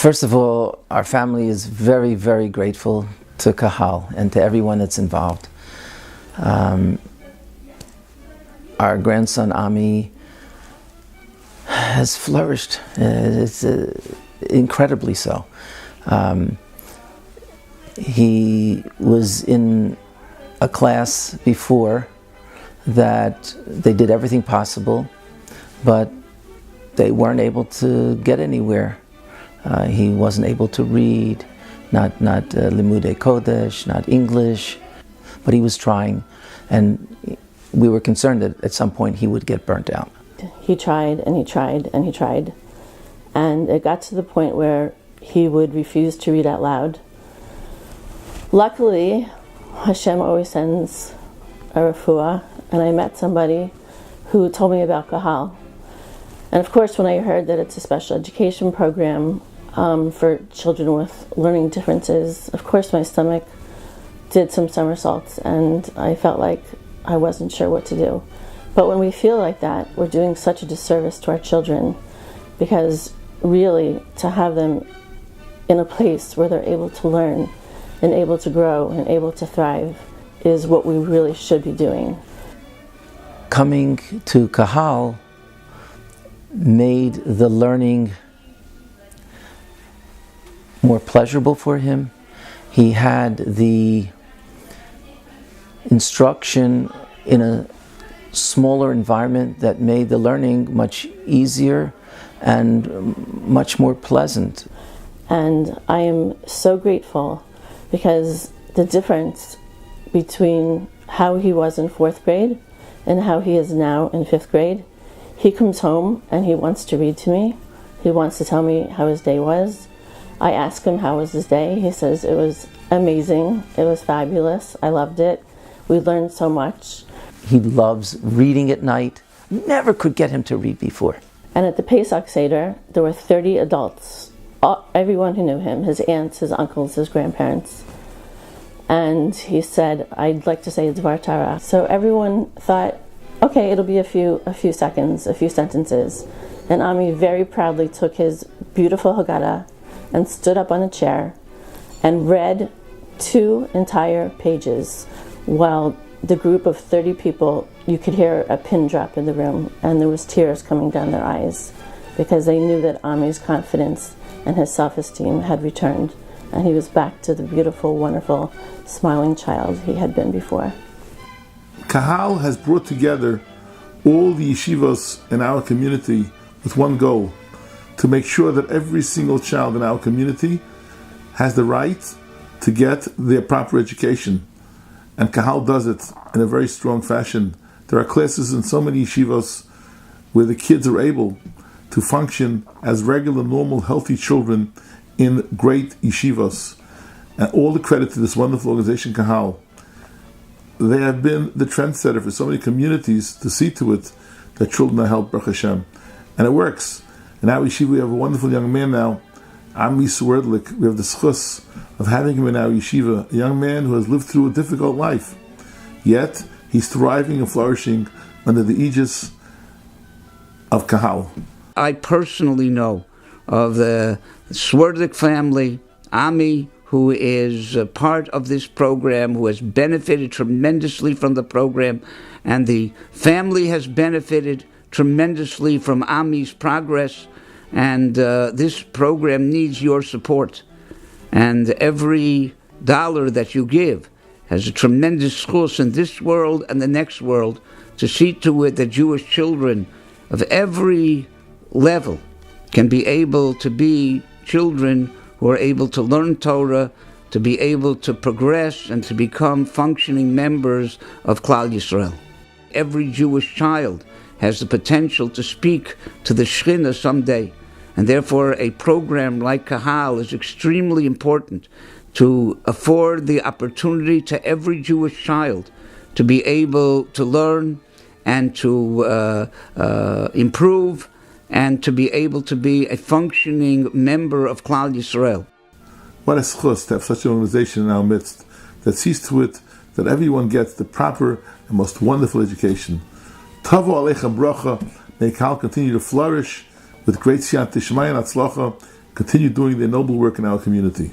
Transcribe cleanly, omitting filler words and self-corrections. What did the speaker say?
First of all, our family is very, very grateful to Cahal and to everyone that's involved. Our grandson Ami has flourished. It's incredibly so. He was in a class before that they did everything possible, but they weren't able to get anywhere. He wasn't able to read, not Limudei Kodesh, not English, but he was trying, and we were concerned that at some point he would get burnt out. He tried and he tried and he tried, and it got to the point where he would refuse to read out loud. Luckily, Hashem always sends a refuah, and I met somebody who told me about Cahal. And of course, when I heard that it's a special education program for children with learning differences, of course my stomach did some somersaults, and I felt like I wasn't sure what to do. But when we feel like that, we're doing such a disservice to our children, because really, to have them in a place where they're able to learn and able to grow and able to thrive is what we really should be doing. Coming to Cahal made the learning more pleasurable for him. He had the instruction in a smaller environment that made the learning much easier and much more pleasant. And I am so grateful, because the difference between how he was in 4th grade and how he is now in 5th grade, he comes home and he wants to read to me. He wants to tell me how his day was. I ask him how was his day. He says it was amazing, it was fabulous, I loved it, we learned so much. He loves reading at night. Never could get him to read before. And at the Pesach Seder, there were 30 adults, everyone who knew him, his aunts, his uncles, his grandparents. And he said, I'd like to say Dvar Torah. So everyone thought, okay, it'll be a few seconds, a few sentences. And Ami very proudly took his beautiful Haggadah and stood up on a chair and read 2 entire pages, while the group of 30 people, you could hear a pin drop in the room, and there was tears coming down their eyes, because they knew that Ami's confidence and his self-esteem had returned, and he was back to the beautiful, wonderful, smiling child he had been before. Cahal has brought together all the yeshivas in our community with one goal: to make sure that every single child in our community has the right to get their proper education. And Cahal does it in a very strong fashion. There are classes in so many yeshivas where the kids are able to function as regular, normal, healthy children in great yeshivas. And all the credit to this wonderful organization, Cahal. They have been the trendsetter for so many communities to see to it that children are helped, Baruch Hashem. And it works. In our yeshiva, we have a wonderful young man now, Reuven Swerdlik. We have the schus of having him in our yeshiva, a young man who has lived through a difficult life. Yet, he's thriving and flourishing under the aegis of Cahal. I personally know of the Swerdlik family, Ami, who is a part of this program, who has benefited tremendously from the program, and the family has benefited tremendously from Ami's progress, and this program needs your support. And every dollar that you give has a tremendous chus in this world and the next world to see to it that Jewish children of every level can be able to be children who are able to learn Torah, to be able to progress and to become functioning members of Klal Yisrael. Every Jewish child has the potential to speak to the Shekhinah someday, and therefore a program like Cahal is extremely important to afford the opportunity to every Jewish child to be able to learn and to improve and to be able to be a functioning member of Klal Yisrael. What a schus to have such an organization in our midst that sees to it that everyone gets the proper and most wonderful education. Tavo Aleichem Bracha, may Cahal continue to flourish with great siyat tishmai and atzlacha continue doing their noble work in our community.